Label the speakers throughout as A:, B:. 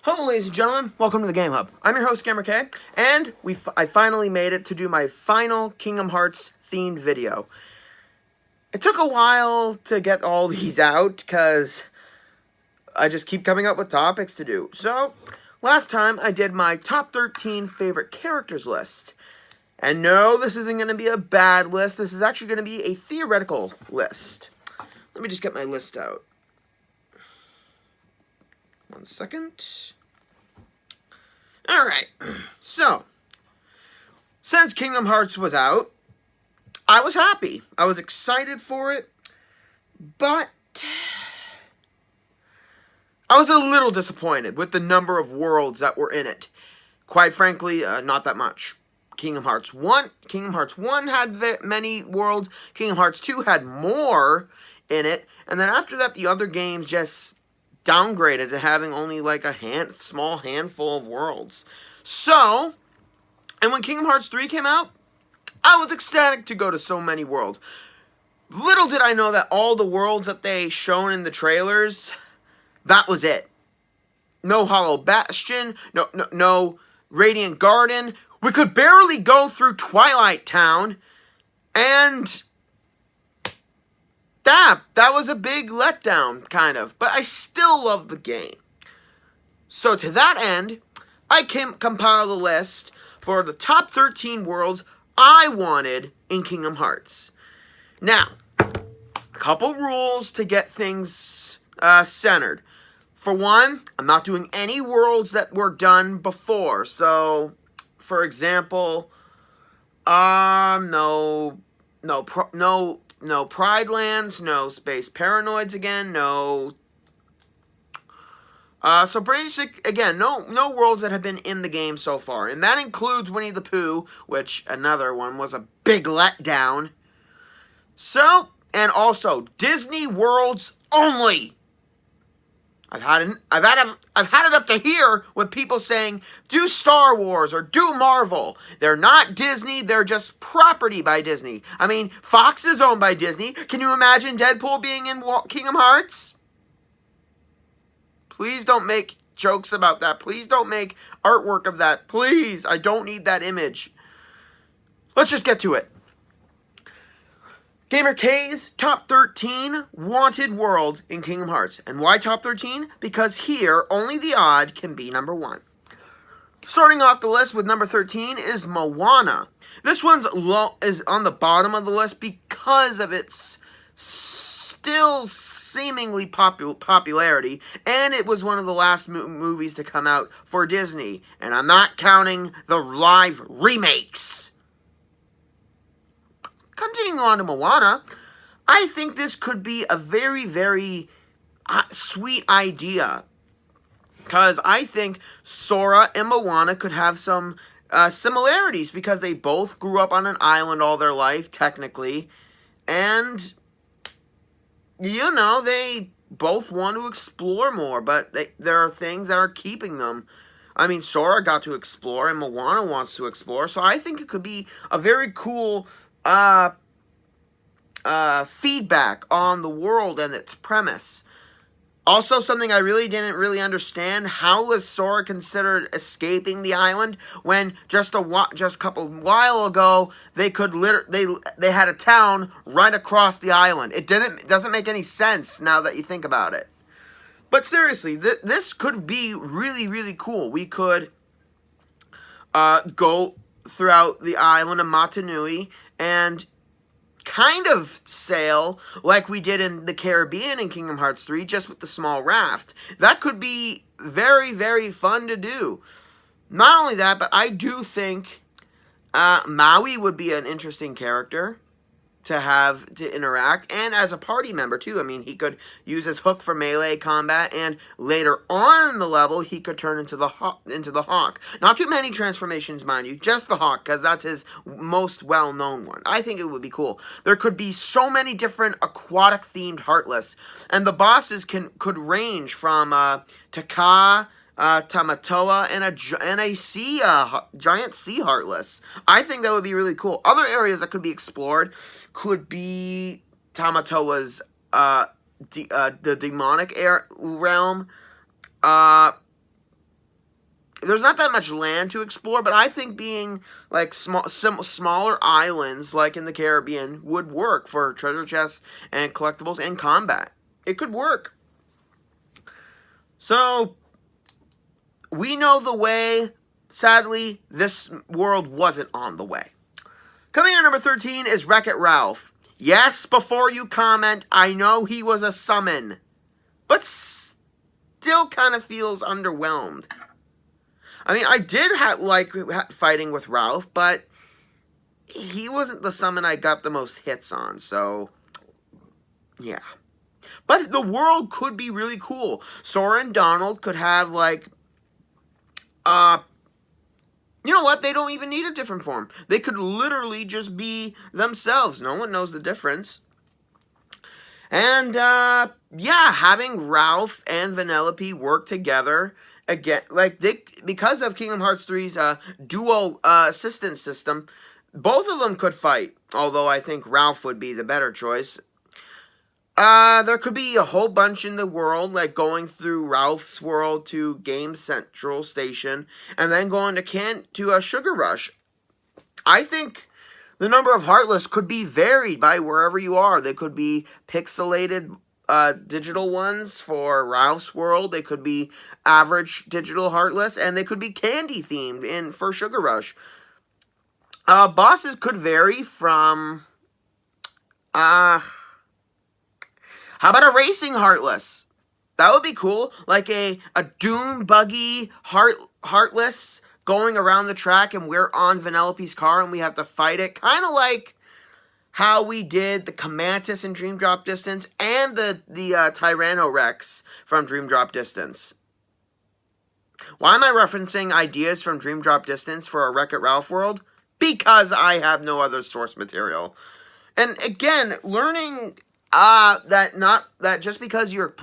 A: Hello ladies and gentlemen, welcome to the Game Hub. I'm your host GamerK, and I finally made it to do my final Kingdom Hearts themed video. It took a while to get all these out, because I just keep coming up with topics to do. So, last time I did my top 13 favorite characters list. And no, this isn't going to be a bad list, this is actually going to be a theoretical list. Let me just get my list out. 1 second. Alright, so, since Kingdom Hearts was out, I was happy. I was excited for it, but I was a little disappointed with the number of worlds that were in it. Quite frankly, not that much. Kingdom Hearts 1 had many worlds, Kingdom Hearts 2 had more in it, and then after that the other games just downgraded to having only like a small handful of worlds. So, and when Kingdom Hearts 3 came out, I was ecstatic to go to so many worlds. Little did I know that all the worlds that they shown in the trailers, that was it. No Hollow Bastion, no Radiant Garden. We could barely go through Twilight Town, and that was a big letdown, kind of. But I still love the game. So to that end, I compiled a list for the top 13 worlds I wanted in Kingdom Hearts. Now, a couple rules to get things centered. For one, I'm not doing any worlds that were done before. So, for example, no Pride Lands, no Space Paranoids again, no. So basic, again, no worlds that have been in the game so far. And that includes Winnie the Pooh, which, another one, was a big letdown. So, and also, Disney worlds only. I've had it up to here with people saying, do Star Wars or do Marvel. They're not Disney, they're just property by Disney. I mean, Fox is owned by Disney. Can you imagine Deadpool being in Kingdom Hearts? Please don't make jokes about that. Please don't make artwork of that. Please, I don't need that image. Let's just get to it. GamerK's top 13 wanted worlds in Kingdom Hearts. And why top 13? Because here, only the odd can be number 1. Starting off the list with number 13 is Moana. This one's is on the bottom of the list because of its still seemingly popularity, and it was one of the last movies to come out for Disney. And I'm not counting the live remakes. Continuing on to Moana, I think this could be a very, very sweet idea. Because I think Sora and Moana could have some similarities. Because they both grew up on an island all their life, technically. And, you know, they both want to explore more. But there are things that are keeping them. I mean, Sora got to explore and Moana wants to explore. So I think it could be a very cool feedback on the world and its premise. Also, something I didn't really understand: how was Sora considered escaping the island when just a couple while ago they had a town right across the island? It doesn't make any sense now that you think about it. But seriously, this could be really, really cool. We could go throughout the island of Motunui and kind of sail like we did in the Caribbean in Kingdom Hearts 3, just with the small raft. That could be very, very fun to do. Not only that, but I do think Maui would be an interesting character to have to interact, and as a party member too. I mean, he could use his hook for melee combat, and later on in the level he could turn into the hawk. Not too many transformations, mind you, just the hawk, because that's his most well-known one. I think it would be cool. There could be so many different aquatic themed Heartless, and the bosses could range from Taka, Tamatoa, and a giant sea Heartless. I think that would be really cool. Other areas that could be explored could be Tamatoa's the demonic realm, there's not that much land to explore, but I think being like smaller islands like in the Caribbean would work for treasure chests and collectibles and combat. It could work. So we know the way. Sadly, this world wasn't on the way. Coming in number 13 is Wreck-It Ralph. Yes, before you comment, I know he was a summon, but still kind of feels underwhelmed. I mean, I did like fighting with Ralph, but he wasn't the summon I got the most hits on, so yeah. But the world could be really cool. Sora and Donald could have, like, you know what? They don't even need a different form. They could literally just be themselves. No one knows the difference. And, yeah, having Ralph and Vanellope work together, again, like, because of Kingdom Hearts 3's duo assistance system, both of them could fight. Although I think Ralph would be the better choice. There could be a whole bunch in the world, like going through Ralph's world to Game Central Station, and then going to Sugar Rush. I think the number of Heartless could be varied by wherever you are. They could be pixelated digital ones for Ralph's world. They could be average digital Heartless, and they could be candy themed for Sugar Rush. Bosses could vary from how about a racing Heartless? That would be cool. Like a dune buggy Heartless going around the track, and we're on Vanellope's car and we have to fight it. Kind of like how we did the Comantus in Dream Drop Distance and the Tyrannorex from Dream Drop Distance. Why am I referencing ideas from Dream Drop Distance for a Wreck-It Ralph world? Because I have no other source material. And again, learning that just because you're,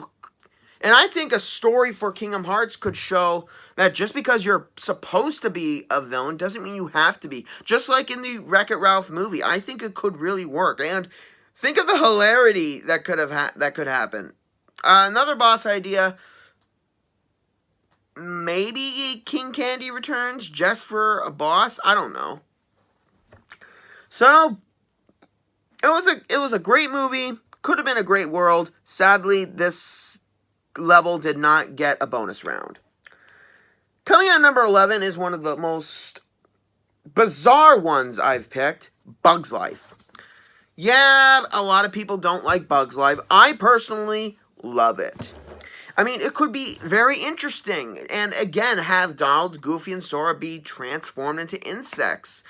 A: and I think a story for Kingdom Hearts could show that just because you're supposed to be a villain doesn't mean you have to be. Just like in the Wreck-It Ralph movie, I think it could really work. And think of the hilarity that could happen. Another boss idea, maybe King Candy returns just for a boss. I don't know. So it was a great movie. Could have been a great world. Sadly, this level did not get a bonus round. Coming in number 11 is one of the most bizarre ones I've picked, Bug's Life. Yeah, a lot of people don't like Bug's Life. I personally love it. I mean, it could be very interesting. And again, have Donald, Goofy, and Sora be transformed into insects.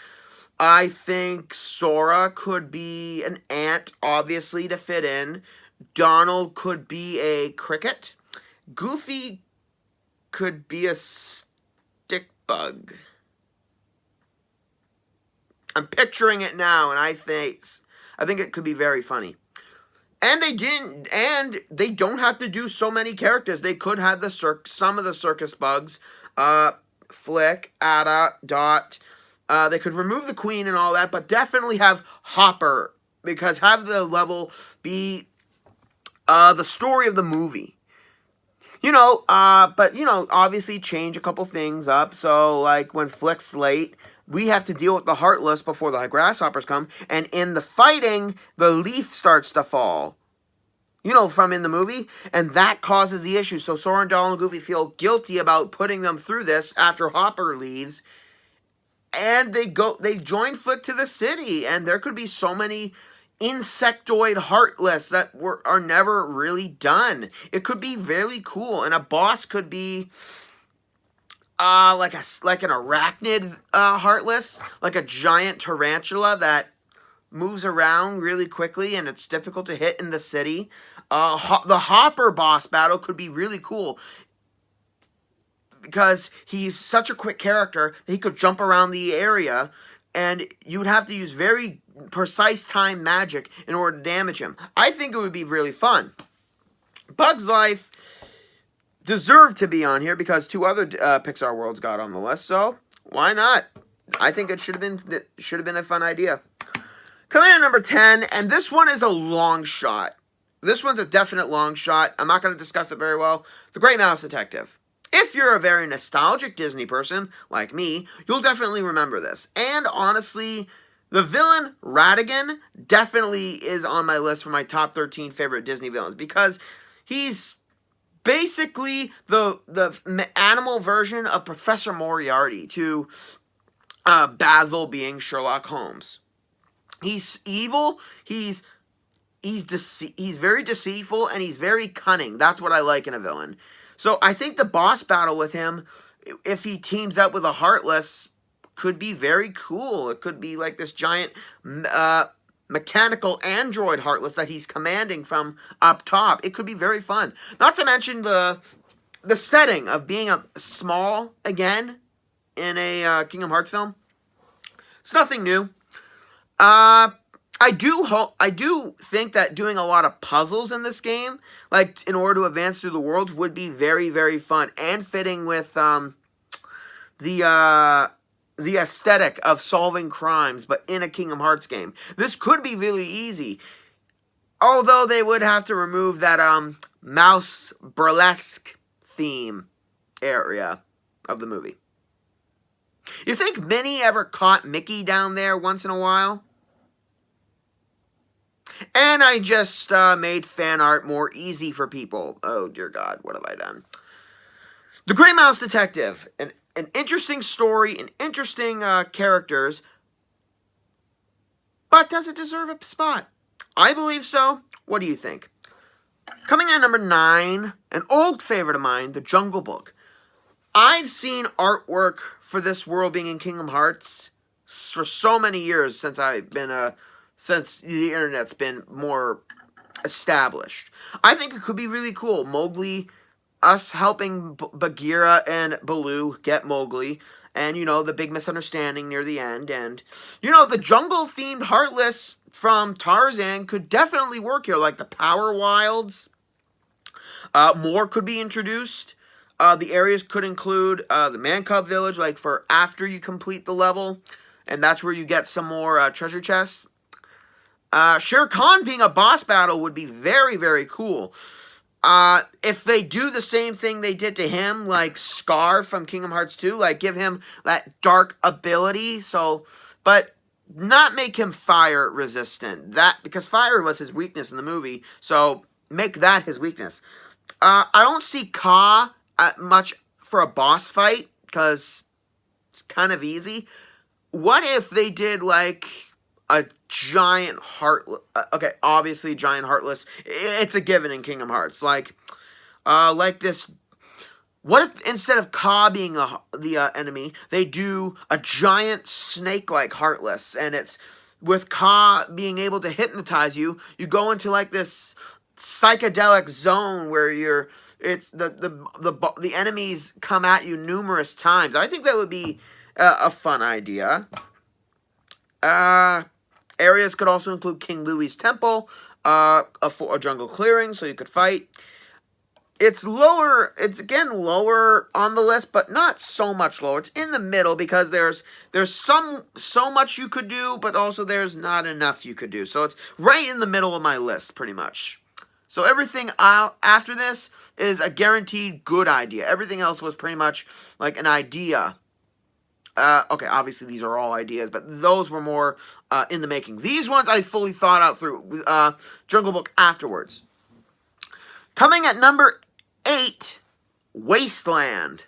A: I think Sora could be an ant, obviously, to fit in. Donald could be a cricket. Goofy could be a stick bug. I'm picturing it now, and I think it could be very funny. And they don't have to do so many characters. They could have some of the circus bugs, Flick, Ada, Dot. They could remove the Queen and all that, but definitely have Hopper, because have the level be the story of the movie. But obviously change a couple things up. So, like, when Flick's late, we have to deal with the Heartless before the Grasshoppers come, and in the fighting, the leaf starts to fall. From in the movie, and that causes the issue. So Sora and Donald and Goofy feel guilty about putting them through this after Hopper leaves. And they join Flick to the city, and there could be so many insectoid Heartless that are never really done. It could be very cool, and a boss could be like an arachnid Heartless, like a giant tarantula that moves around really quickly, and it's difficult to hit in the city. The Hopper boss battle could be really cool, because he's such a quick character that he could jump around the area, and you would have to use very precise time magic in order to damage him. I think it would be really fun. Bug's Life deserved to be on here because 2 other Pixar worlds got on the list, so why not? I think it should have been a fun idea. Coming in at number 10, and this one is a long shot. This one's a definite long shot. I'm not going to discuss it very well. The Great Mouse Detective. If you're a very nostalgic Disney person, like me, you'll definitely remember this. And honestly, the villain, Ratigan, definitely is on my list for my top 13 favorite Disney villains, because he's basically the animal version of Professor Moriarty to Basil being Sherlock Holmes. He's evil, he's very deceitful, and he's very cunning. That's what I like in a villain. So I think the boss battle with him, if he teams up with a Heartless, could be very cool. It could be like this giant mechanical android Heartless that he's commanding from up top. It could be very fun. Not to mention the setting of being a small again in a Kingdom Hearts film. It's nothing new. I do think that doing a lot of puzzles in this game, like in order to advance through the worlds, would be very, very fun and fitting with the aesthetic of solving crimes, but in a Kingdom Hearts game. This could be really easy, although they would have to remove that mouse burlesque theme area of the movie. You think Minnie ever caught Mickey down there once in a while? And I just made fan art more easy for people. Oh, dear God, what have I done? The Grey Mouse Detective. An interesting story, and interesting characters. But does it deserve a spot? I believe so. What do you think? Coming in number 9, an old favorite of mine, The Jungle Book. I've seen artwork for this world being in Kingdom Hearts for so many years since I've been since the internet's been more established. I think it could be really cool. Mowgli, us helping Bagheera and Baloo get Mowgli, and, you know, the big misunderstanding near the end, and, you know, the jungle-themed Heartless from Tarzan could definitely work here, like the Power Wilds. More could be introduced. The areas could include the Man Cub Village, like for after you complete the level, and that's where you get some more treasure chests. Shere Khan being a boss battle would be very, very cool. If they do the same thing they did to him, like Scar from Kingdom Hearts 2, like give him that dark ability, but not make him fire resistant. Because fire was his weakness in the movie, so make that his weakness. I don't see Ka much for a boss fight, because it's kind of easy. What if they did like a giant Heartless? Okay, obviously giant Heartless. It's a given in Kingdom Hearts. Like this. What if instead of Ka being the enemy, they do a giant snake-like Heartless, and it's with Ka being able to hypnotize you. You go into like this psychedelic zone where the enemies come at you numerous times. I think that would be a fun idea. Areas could also include King Louie's Temple, a jungle clearing, so you could fight. It's again lower on the list, but not so much lower. It's in the middle because there's so much you could do, but also there's not enough you could do. So it's right in the middle of my list, pretty much. So everything after this is a guaranteed good idea. Everything else was pretty much like an idea. Okay, obviously these are all ideas, but those were more in the making. These ones I fully thought out through Jungle Book afterwards. Coming at number 8, Wasteland.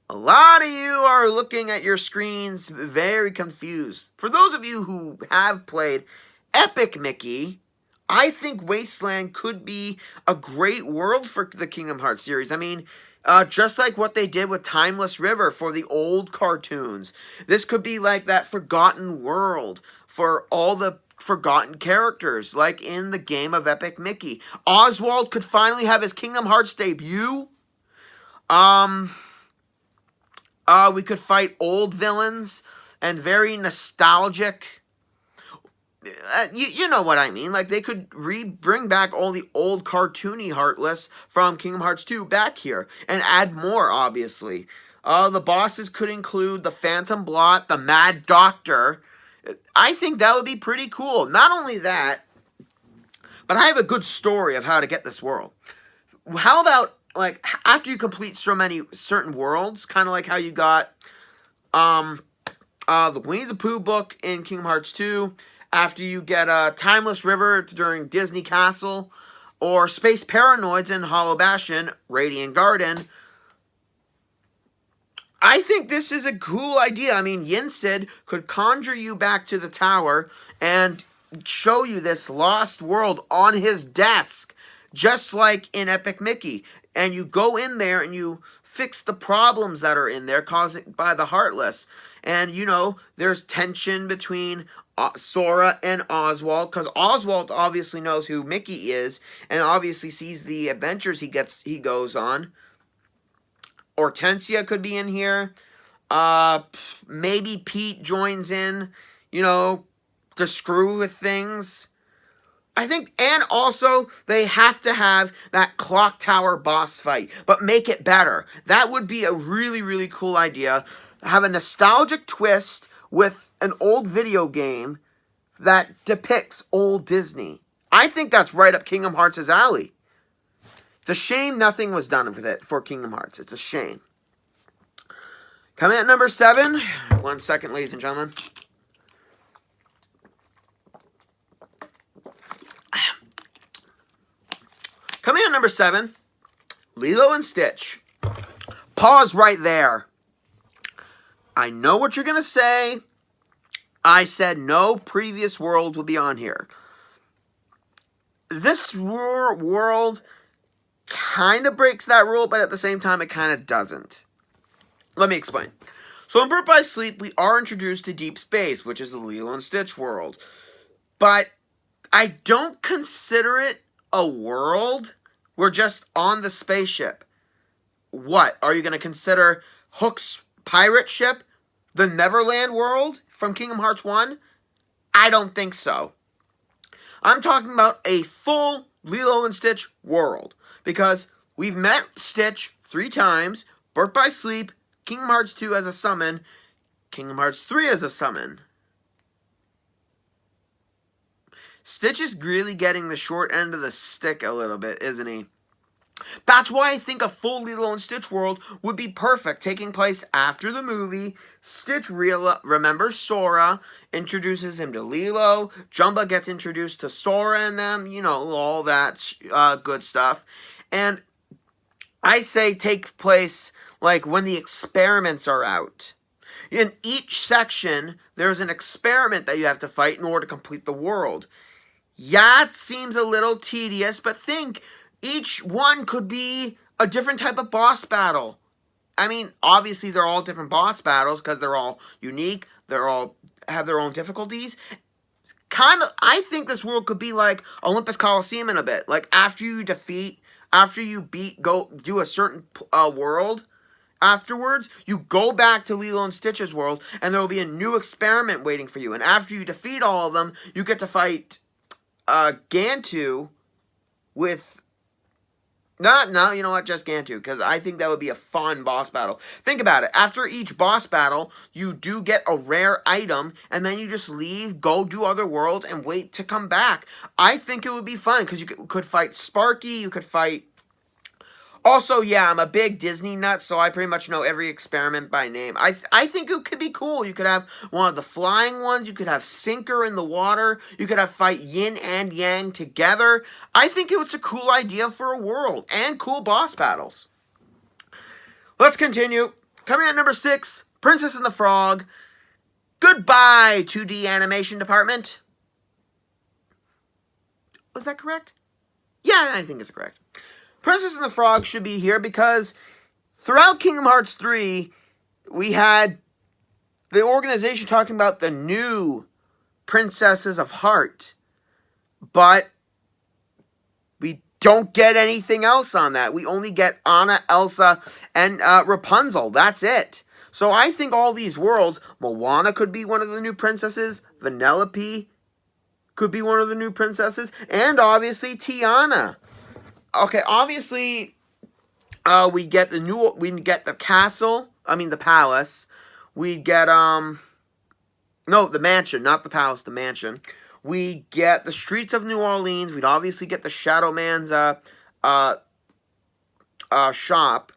A: A lot of you are looking at your screens very confused. For those of you who have played Epic Mickey, I think Wasteland could be a great world for the Kingdom Hearts series. I mean, just like what they did with Timeless River for the old cartoons. This could be like that forgotten world for all the forgotten characters, like in the game of Epic Mickey. Oswald could finally have his Kingdom Hearts debut. We could fight old villains and very nostalgic. You know what I mean. Like, they could bring back all the old cartoony Heartless from Kingdom Hearts 2 back here. And add more, obviously. The bosses could include the Phantom Blot, the Mad Doctor. I think that would be pretty cool. Not only that, but I have a good story of how to get this world. How about like, after you complete so many certain worlds, kind of like how you got, the Winnie the Pooh book in Kingdom Hearts 2, after you get a Timeless River during Disney Castle, or Space Paranoids in Hollow Bastion, Radiant Garden. I think this is a cool idea. I mean, Yin Sid could conjure you back to the tower and show you this lost world on his desk, just like in Epic Mickey. And you go in there and you fix the problems that are in there caused by the Heartless. And, you know, there's tension between Sora and Oswald, because Oswald obviously knows who Mickey is and obviously sees the adventures he goes on. Hortensia could be in here. Maybe Pete joins in, you know, to screw with things. I think, and also, they have to have that clock tower boss fight, but make it better. That would be a really, really cool idea. Have a nostalgic twist with an old video game that depicts old Disney. I think that's right up Kingdom Hearts' alley. It's a shame nothing was done with it for Kingdom Hearts. It's a shame. Coming at number 7. 1 second, ladies and gentlemen. Coming at number 7, Lilo and Stitch. Pause right there. I know what you're going to say. I said no previous worlds will be on here. This world kind of breaks that rule, but at the same time, it kind of doesn't. Let me explain. So in Birth by Sleep, we are introduced to deep space, which is the Lilo and Stitch world. But I don't consider it a world. We're just on the spaceship. What? Are you going to consider Hook's pirate ship the Neverland world from Kingdom Hearts 1? I don't think so. I'm talking about a full Lilo and Stitch world. Because we've met Stitch 3 times. Birth by Sleep, Kingdom Hearts 2 as a summon, Kingdom Hearts 3 as a summon. Stitch is really getting the short end of the stick a little bit, isn't he? That's why I think a full Lilo and Stitch world would be perfect, taking place after the movie. Stitch remembers Sora, introduces him to Lilo, Jumba gets introduced to Sora and them, you know, all that good stuff. And I say take place like when the experiments are out. In each section, there's an experiment that you have to fight in order to complete the world. Yeah, it seems a little tedious, but think, each one could be a different type of boss battle. I mean, obviously they're all different boss battles because they're all unique. They're all have their own difficulties. Kind of, I think this world could be like Olympus Coliseum in a bit. Like after you beat, go do a certain world. Afterwards, you go back to Lilo and Stitch's world, and there will be a new experiment waiting for you. And after you defeat all of them, you get to fight Gantu with... No, you know what? Just Gantu, because I think that would be a fun boss battle. Think about it. After each boss battle, you do get a rare item, and then you just leave, go do other worlds, and wait to come back. I think it would be fun, because you could fight Sparky, you could fight... Also, yeah, I'm a big Disney nut, so I pretty much know every experiment by name. I think it could be cool. You could have one of the flying ones. You could have Sinker in the water. You could have fight Yin and Yang together. I think it was a cool idea for a world and cool boss battles. Let's continue. Coming at number 6, Princess and the Frog. Goodbye, 2D animation department. Was that correct? Yeah, I think it's correct. Princess and the Frog should be here because throughout Kingdom Hearts 3, we had the organization talking about the new Princesses of Heart. But we don't get anything else on that. We only get Anna, Elsa, and Rapunzel. That's it. So I think all these worlds, Moana could be one of the new princesses, Vanellope could be one of the new princesses, and obviously Tiana. Okay, obviously, we get the castle. I mean, the palace. We get no, the mansion, not the palace, the mansion. We get the streets of New Orleans. We'd obviously get the Shadow Man's shop.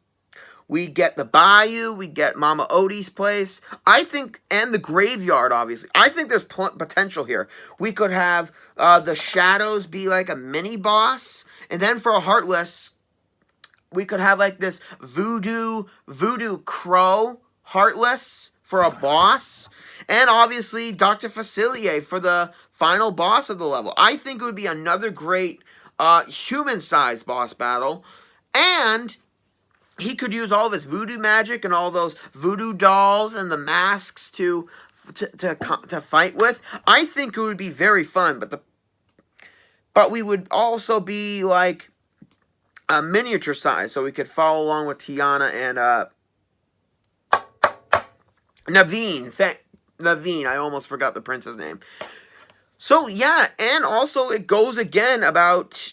A: We get the bayou, we get Mama Odie's place. I think, and the graveyard, obviously. I think there's potential here. We could have the shadows be like a mini boss, and then for a Heartless, we could have like this voodoo crow Heartless for a boss, and obviously Dr. Facilier for the final boss of the level. I think it would be another great human-sized boss battle, and he could use all of his voodoo magic and all those voodoo dolls and the masks to fight with. I think it would be very fun, but we would also be like a miniature size, so we could follow along with Tiana and Naveen. Naveen, I almost forgot the prince's name. So yeah, and also it goes again about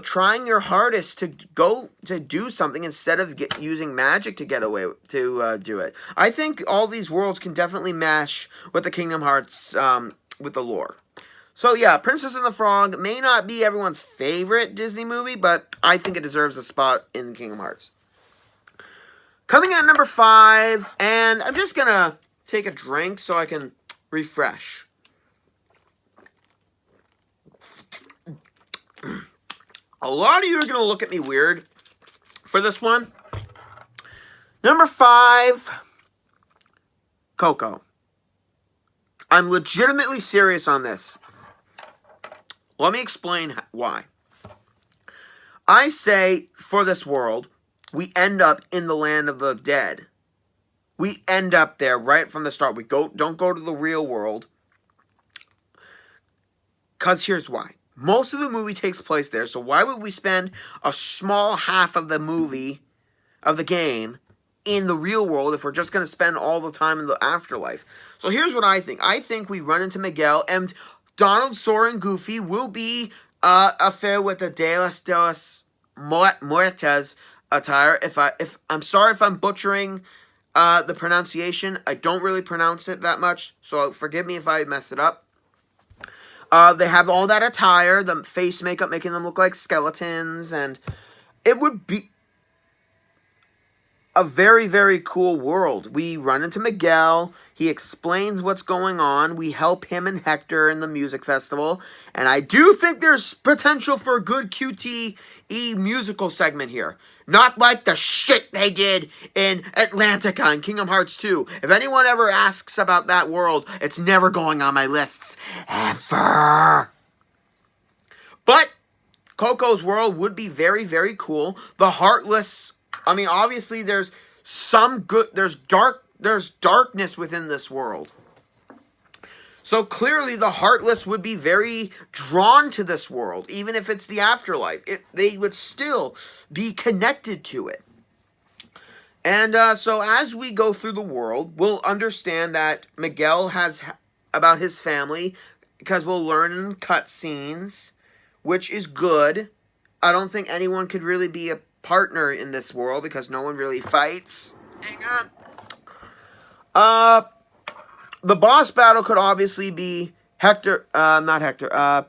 A: trying your hardest to do something instead of using magic to get away to do it. I think all these worlds can definitely mesh with the Kingdom Hearts with the lore. So yeah, Princess and the Frog may not be everyone's favorite Disney movie, but I think it deserves a spot in Kingdom Hearts. Coming in at number 5, and I'm just gonna take a drink so I can refresh. A lot of you are going to look at me weird for this one. Number 5, Coco. I'm legitimately serious on this. Let me explain why. I say, for this world, we end up in the land of the dead. We end up there right from the start. We don't go to the real world. Because here's why. Most of the movie takes place there, so why would we spend a small half of the movie, of the game, in the real world if we're just going to spend all the time in the afterlife? So here's what I think. I think we run into Miguel, and Donald, Sora, and Goofy will be affair with the De los Muertes attire. I'm sorry if I'm butchering the pronunciation. I don't really pronounce it that much, so forgive me if I mess it up. They have all that attire, the face makeup making them look like skeletons, and it would be a very, very cool world. We run into Miguel, he explains what's going on, we help him and Hector in the music festival, and I do think there's potential for a good QTE musical segment here. Not like the shit they did in Atlantica and Kingdom Hearts 2. If anyone ever asks about that world, it's never going on my lists. Ever. But Coco's world would be very, very cool. The Heartless, I mean, obviously there's some good, there's darkness within this world. So clearly the Heartless would be very drawn to this world, even if it's the afterlife. They would still be connected to it. And so as we go through the world, we'll understand that Miguel has about his family, because we'll learn in cutscenes, which is good. I don't think anyone could really be a partner in this world, because no one really fights. Hang on. The boss battle could obviously be not Hector,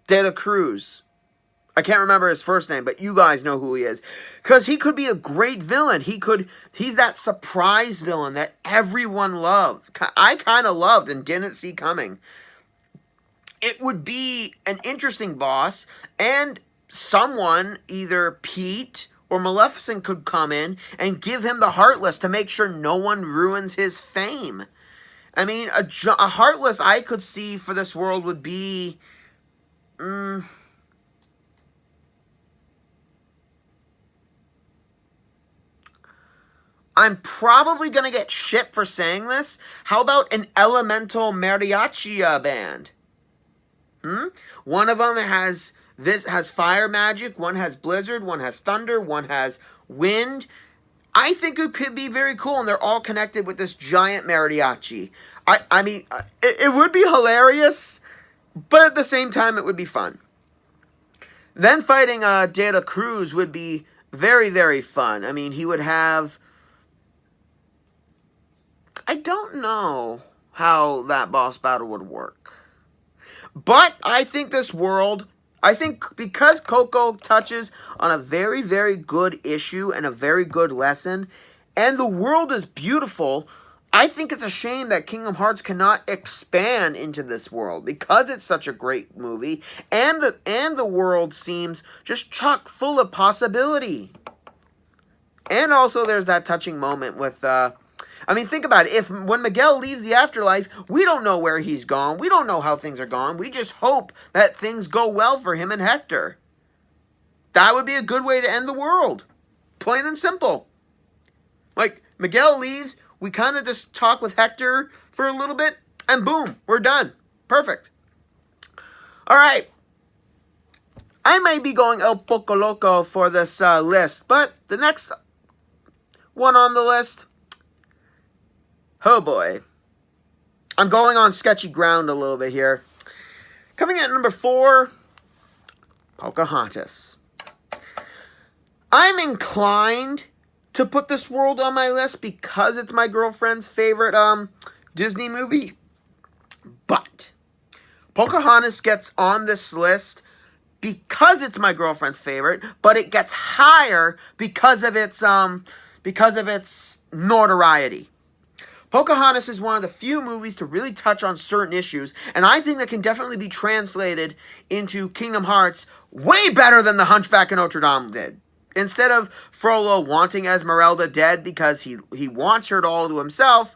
A: De La Cruz. I can't remember his first name, but you guys know who he is. Because he could be a great villain. He's that surprise villain that everyone loved. I kind of loved and didn't see coming. It would be an interesting boss, and someone, either Pete or Maleficent, could come in and give him the Heartless to make sure no one ruins his fame. I mean, a Heartless I could see for this world would be... I'm probably going to get shit for saying this. How about an elemental mariachi band? One of them has fire magic, one has blizzard, one has thunder, one has wind. I think it could be very cool, and they're all connected with this giant mariachi. I mean, it would be hilarious, but at the same time, it would be fun. Then fighting De La Cruz would be very, very fun. I mean, he would have... I don't know how that boss battle would work. But I think this world I think because Coco touches on a very, very good issue and a very good lesson, and the world is beautiful, I think it's a shame that Kingdom Hearts cannot expand into this world because it's such a great movie, and the world seems just chock full of possibility. And also, there's that touching moment with. I mean, think about it. When Miguel leaves the afterlife, we don't know where he's gone. We don't know how things are gone. We just hope that things go well for him and Hector. That would be a good way to end the world. Plain and simple. Like, Miguel leaves, we kind of just talk with Hector for a little bit, and boom, we're done. Perfect. All right. I may be going El Poco Loco for this list, but the next one on the list, oh boy. I'm going on sketchy ground a little bit here. Coming at number 4, Pocahontas. I'm inclined to put this world on my list because it's my girlfriend's favorite Disney movie. But Pocahontas gets on this list because it's my girlfriend's favorite, but it gets higher because of its notoriety. Pocahontas is one of the few movies to really touch on certain issues, and I think that can definitely be translated into Kingdom Hearts way better than The Hunchback of Notre Dame did. Instead of Frollo wanting Esmeralda dead because he wants her all to himself,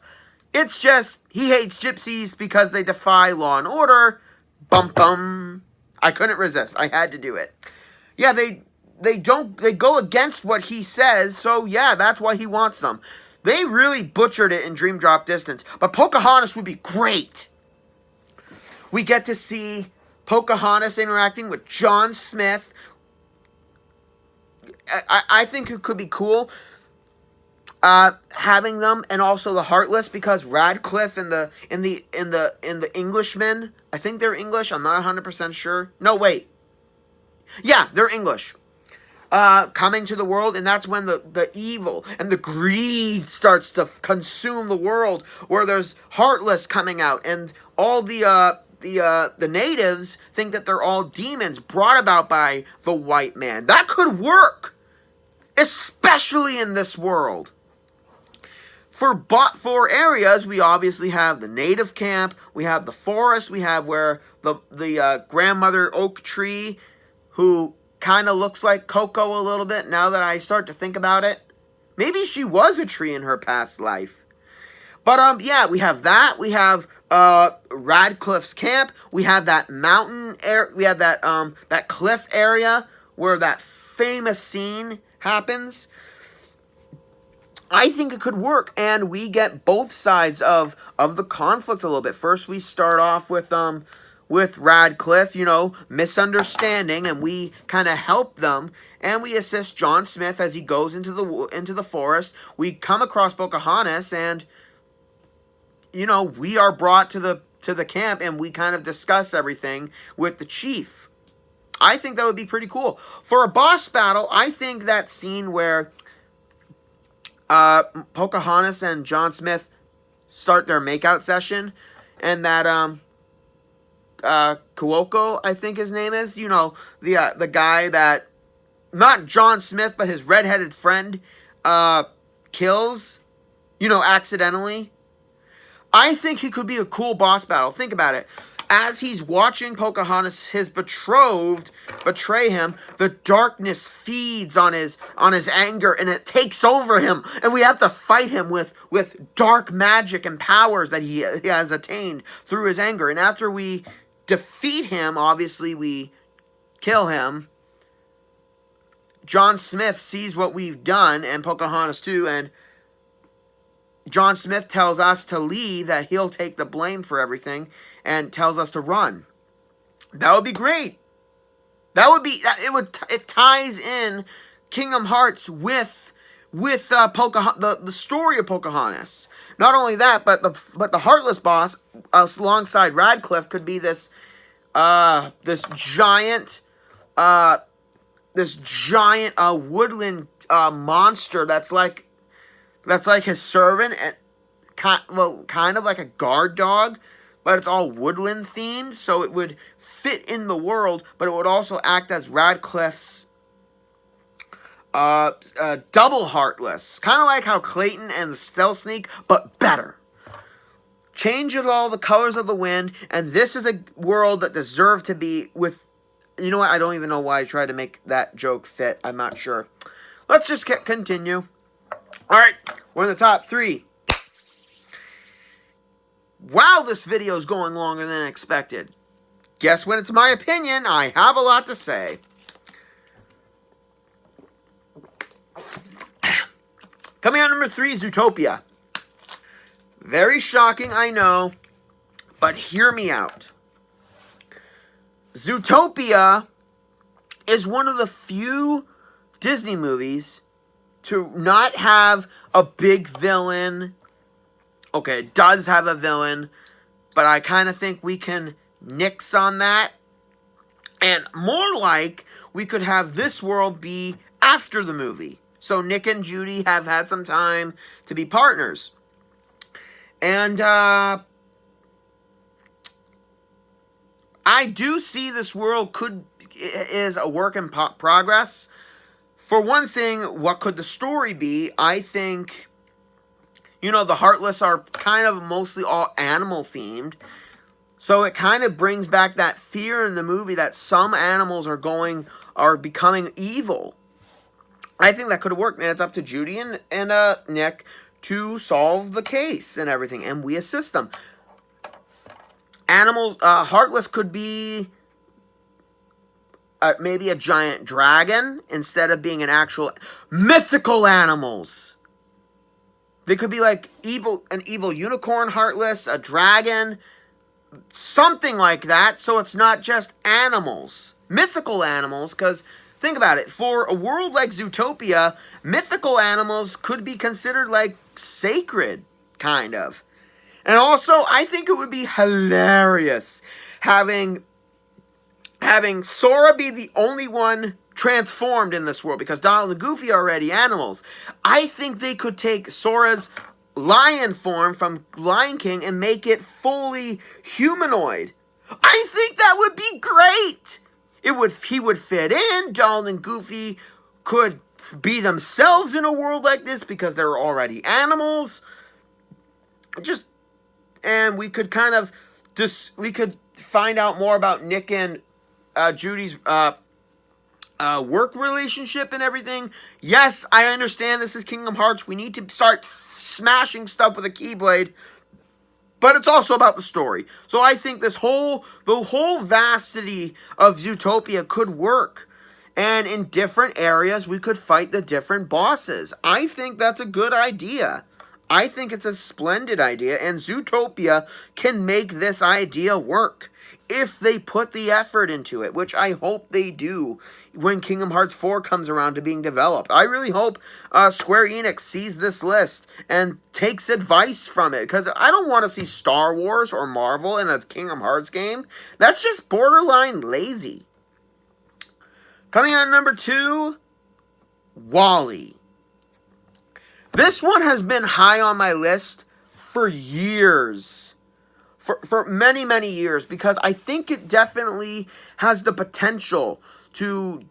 A: it's just he hates gypsies because they defy law and order. Bum bum. I couldn't resist. I had to do it. Yeah, they go against what he says, so yeah, that's why he wants them. They really butchered it in Dream Drop Distance, but Pocahontas would be great. We get to see Pocahontas interacting with John Smith. I think it could be cool having them, and also the Heartless, because Radcliffe and the Englishmen, I think they're English. I'm not 100% sure. No, wait. Yeah, they're English. Coming to the world, and that's when the evil and the greed starts to consume the world, where there's Heartless coming out, and all the natives think that they're all demons brought about by the white man. That could work, especially in this world. For areas, we obviously have the native camp, we have the forest, we have where the grandmother oak tree, who kind of looks like Coco a little bit now that I start to think about it. Maybe she was a tree in her past life. But yeah, we have that. We have Radcliffe's camp. We have that mountain area. We have that cliff area where that famous scene happens. I think it could work, and we get both sides of the conflict a little bit. First, we start off with Radcliffe, misunderstanding, and we kind of help them, and we assist John Smith as he goes into the forest. We come across Pocahontas, and we are brought to the camp, and we kind of discuss everything with the chief. I think that would be pretty cool. For a boss battle, I think that scene where Pocahontas and John Smith start their makeout session, and that Coco, I think his name is, the guy that, not John Smith, but his redheaded friend, kills, accidentally. I think he could be a cool boss battle. Think about it. As he's watching Pocahontas, his betrothed, betray him, the darkness feeds on his anger, and it takes over him, and we have to fight him with dark magic and powers that he has attained through his anger. And after we defeat him, obviously we kill him. John Smith sees what we've done, and Pocahontas too, and John Smith tells us to leave, that he'll take the blame for everything, and tells us to run. That would be great. It ties in Kingdom Hearts with the story of Pocahontas. Not only that, but the Heartless boss alongside Radcliffe could be this giant woodland monster that's like his servant, and kind of like a guard dog, but it's all woodland themed, so it would fit in the world, but it would also act as Radcliffe's double Heartless. Kind of like how Clayton and the Stealth Sneak, but better. Change it all the colors of the wind, and this is a world that deserved to be with... You know what? I don't even know why I tried to make that joke fit. I'm not sure. Let's just continue. Alright, we're in the top 3. Wow, this video is going longer than expected. Guess when it's my opinion, I have a lot to say. Coming out number 3, Zootopia. Very shocking, I know, but hear me out. Zootopia is one of the few Disney movies to not have a big villain. Okay, it does have a villain, but I kind of think we can nix on that. And more like, we could have this world be after the movie. So Nick and Judy have had some time to be partners. And I do see this world is a work in progress. For one thing, what could the story be? I think, you know, the Heartless are kind of mostly all animal themed. So it kind of brings back that fear in the movie that some animals are becoming evil. I think that could have worked. And it's up to Judy and Nick to solve the case and everything, and we assist them. Animals, Heartless could be maybe a giant dragon instead of being an actual mythical animals. They could be like an evil unicorn Heartless, a dragon, something like that, so it's not just animals. Mythical animals, because think about it, for a world like Zootopia, mythical animals could be considered like sacred, kind of. And also, I think it would be hilarious having Sora be the only one transformed in this world, because Donald and Goofy are already animals. I think they could take Sora's lion form from Lion King and make it fully humanoid. I think that would be great. He would fit in. Donald and Goofy could be themselves in a world like this because they're already animals. And we could kind of we could find out more about Nick and Judy's work relationship and everything. Yes, I understand this is Kingdom Hearts. We need to start smashing stuff with a Keyblade. But it's also about the story. So I think the whole vastity of Zootopia could work. And in different areas, we could fight the different bosses. I think that's a good idea. I think it's a splendid idea. And Zootopia can make this idea work if they put the effort into it, which I hope they do when Kingdom Hearts 4 comes around to being developed. I really hope Square Enix sees this list and takes advice from it, because I don't want to see Star Wars or Marvel in a Kingdom Hearts game. That's just borderline lazy. Coming out number 2, Walle. This one has been high on my list for years. For many, many years, because I think it definitely has the potential to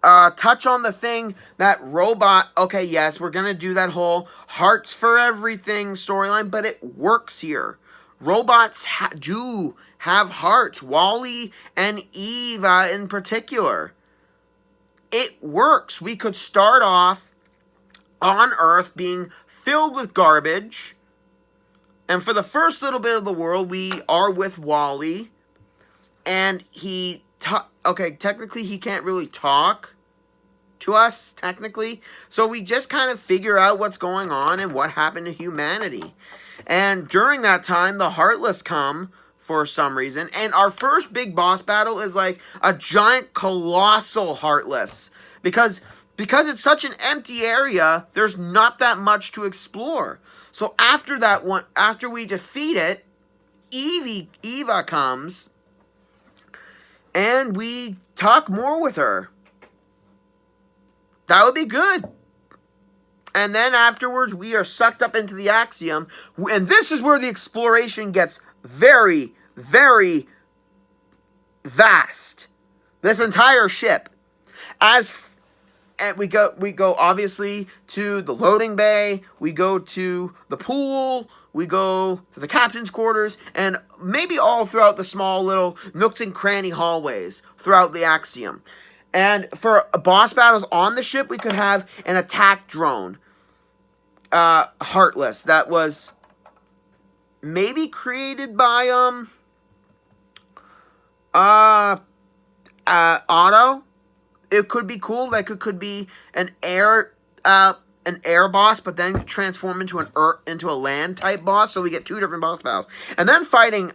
A: touch on the thing that robot... Okay, yes, we're going to do that whole hearts for everything storyline, but it works here. Robots do have hearts. Walle and Eva in particular. It works. We could start off on Earth being filled with garbage. And for the first little bit of the world, we are with Walle. And okay, technically he can't really talk to us, technically. So we just kind of figure out what's going on and what happened to humanity. And during that time, the Heartless come for some reason. And our first big boss battle is like a giant, colossal Heartless. Because it's such an empty area, there's not that much to explore. So after that one, after we defeat it, Eva comes, and we talk more with her. That would be good. And then afterwards, we are sucked up into the XIII. And this is where the exploration gets very, very vast. This entire ship. And we go obviously to the loading bay. We go to the pool. We go to the captain's quarters. And maybe all throughout the small little nooks and cranny hallways throughout the XIII. And for boss battles on the ship, we could have an attack drone. Heartless. That was maybe created by, Otto. It could be cool. Like, it could be an air boss, but then transform into a land type boss. So we get 2 different boss battles. And then fighting,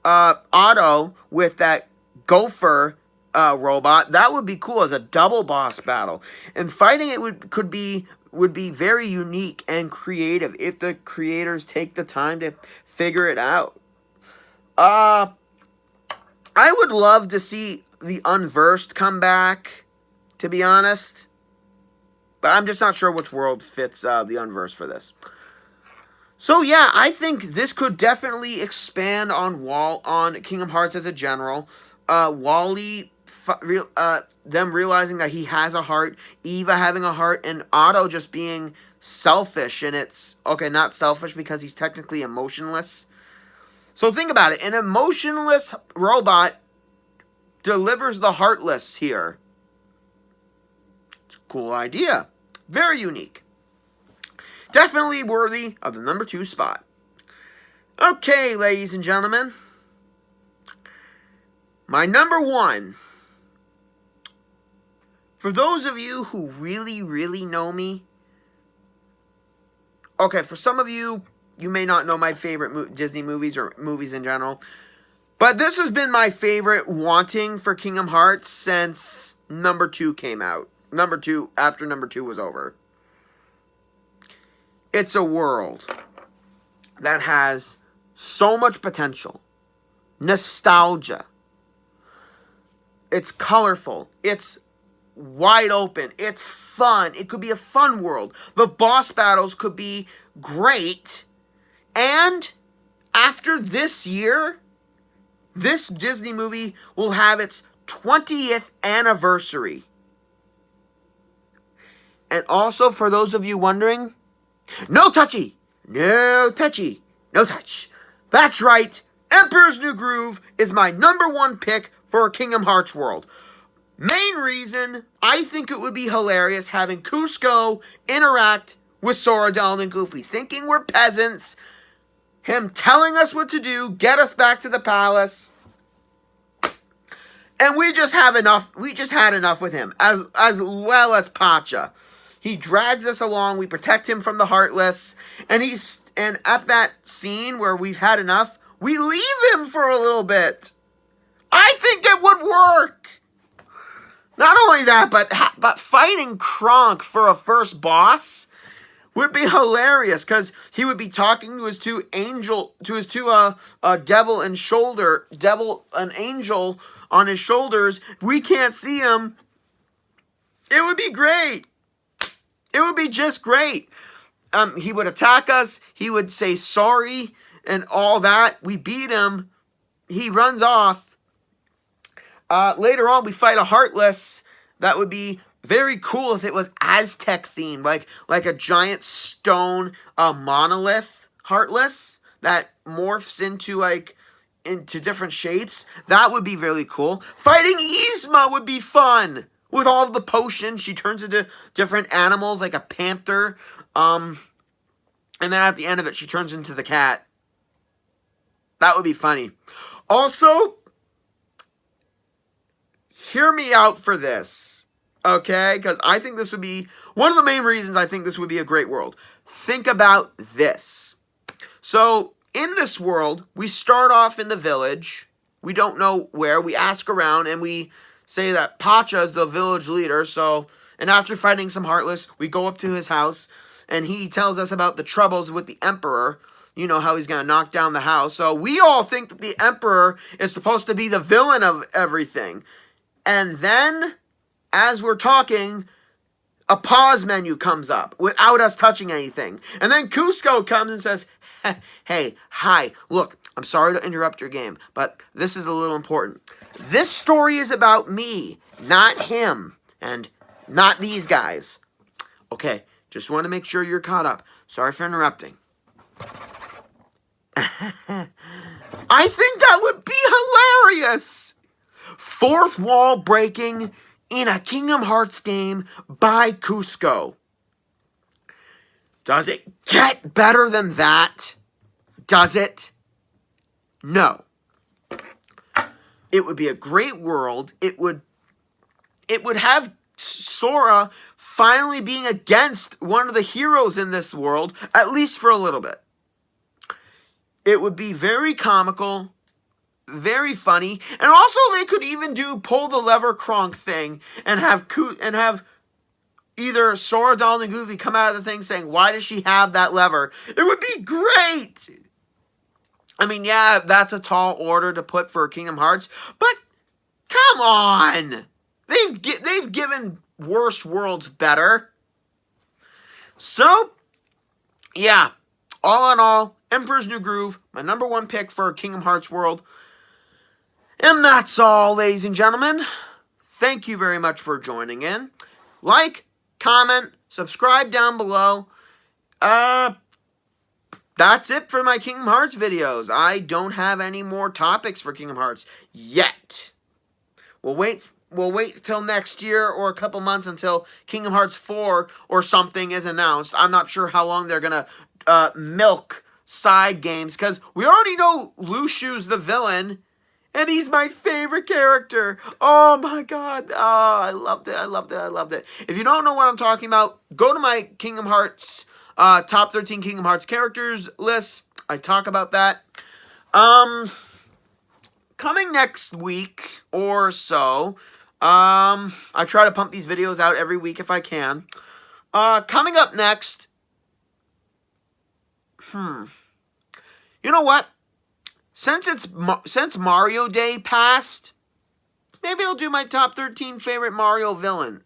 A: Otto with that gopher, robot. That would be cool as a double boss battle. And fighting it would be very unique and creative if the creators take the time to figure it out. I would love to see the Unversed come back, to be honest. But I'm just not sure which world fits the Unversed for this. So yeah, I think this could definitely expand on Kingdom Hearts as a general. Walle, them realizing that he has a heart, Eva having a heart, and Otto just being selfish. And it's, okay, not selfish because he's technically emotionless. So think about it. An emotionless robot delivers the heartless here. It's a cool idea. Very unique. Definitely worthy of the number 2 spot. Okay, ladies and gentlemen. My number 1. For those of you who really, really know me. Okay, for some of you, you may not know my favorite Disney movies or movies in general. But this has been my favorite wanting for Kingdom Hearts since number 2 came out. After number 2 was over. It's a world that has so much potential. Nostalgia. It's colorful. It's wide open. It's fun. It could be a fun world. The boss battles could be great. And after this year, this Disney movie will have its 20th anniversary. And also, for those of you wondering, no touchy, no touchy, no touch. That's right, Emperor's New Groove is my number 1 pick for Kingdom Hearts World. Main reason, I think it would be hilarious having Cusco interact with Sora, Donald, and Goofy, thinking we're peasants, him telling us what to do, get us back to the palace. And we just had enough with him, as well as Pacha. He drags us along, we protect him from the Heartless, and at that scene where we've had enough, we leave him for a little bit. I think it would work. Not only that, but fighting Kronk for a first boss would be hilarious, because he would be talking to his devil and angel on his shoulders. We can't see him. It would be great. It would be just great. He would attack us. He would say sorry and all that. We beat him. He runs off. Later on, we fight a Heartless. That would be very cool if it was Aztec themed, like a giant stone monolith Heartless that morphs into different shapes. That would be really cool. Fighting Yzma would be fun. With all of the potions, she turns into different animals, like a panther. And then at the end of it, she turns into the cat. That would be funny. Also, hear me out for this, okay? Because I think this would be one of the main reasons I think this would be a great world. Think about this. So, in this world, we start off in the village. We don't know where. We ask around, and we say that Pacha is the village leader. And after fighting some Heartless, we go up to his house, and he tells us about the troubles with the Emperor. You know, how he's going to knock down the house. So we all think that the Emperor is supposed to be the villain of everything. And then, as we're talking, a pause menu comes up without us touching anything. And then Cusco comes and says, hey, hi, look, I'm sorry to interrupt your game, but this is a little important. This story is about me, not him, and not these guys. Okay, just want to make sure you're caught up. Sorry for interrupting. I think that would be hilarious. Fourth wall breaking in a Kingdom Hearts game by Cusco. Does it get better than that? Does it? No. It would be a great world. It would have Sora finally being against one of the heroes in this world, at least for a little bit. It would be very comical, very funny, and also they could even do pull the lever Kronk thing and have either Sora, Donald, and Goofy come out of the thing saying, why does she have that lever? It would be great! I mean, yeah, that's a tall order to put for Kingdom Hearts, but come on! They've given worse worlds better. So, yeah, all in all, Emperor's New Groove, my number one pick for Kingdom Hearts world. And that's all, ladies and gentlemen. Thank you very much for joining in. Like, comment, subscribe down below. That's it for my Kingdom Hearts videos. I don't have any more topics for Kingdom Hearts yet. We'll wait till next year or a couple months until Kingdom Hearts 4 or something is announced. I'm not sure how long they're going to milk side games, because we already know Lushu's the villain, and he's my favorite character. Oh my god. Oh, I loved it. I loved it. I loved it. If you don't know what I'm talking about, go to my Kingdom Hearts top 13 Kingdom Hearts characters list. I talk about that. Coming next week or so, I try to pump these videos out every week if I can. Coming up next, you know what? Since Mario Day passed, maybe I'll do my top 13 favorite Mario villain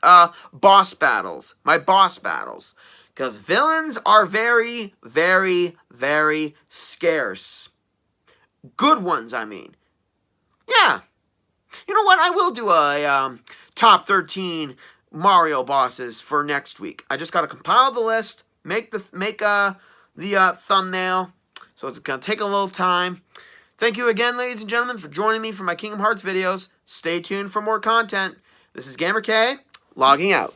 A: boss battles. My boss battles. Because villains are very, very, very scarce. Good ones, I mean. Yeah. You know what? I will do a top 13 Mario bosses for next week. I just got to compile the list, make the thumbnail. So it's going to take a little time. Thank you again, ladies and gentlemen, for joining me for my Kingdom Hearts videos. Stay tuned for more content. This is GamerK, logging out.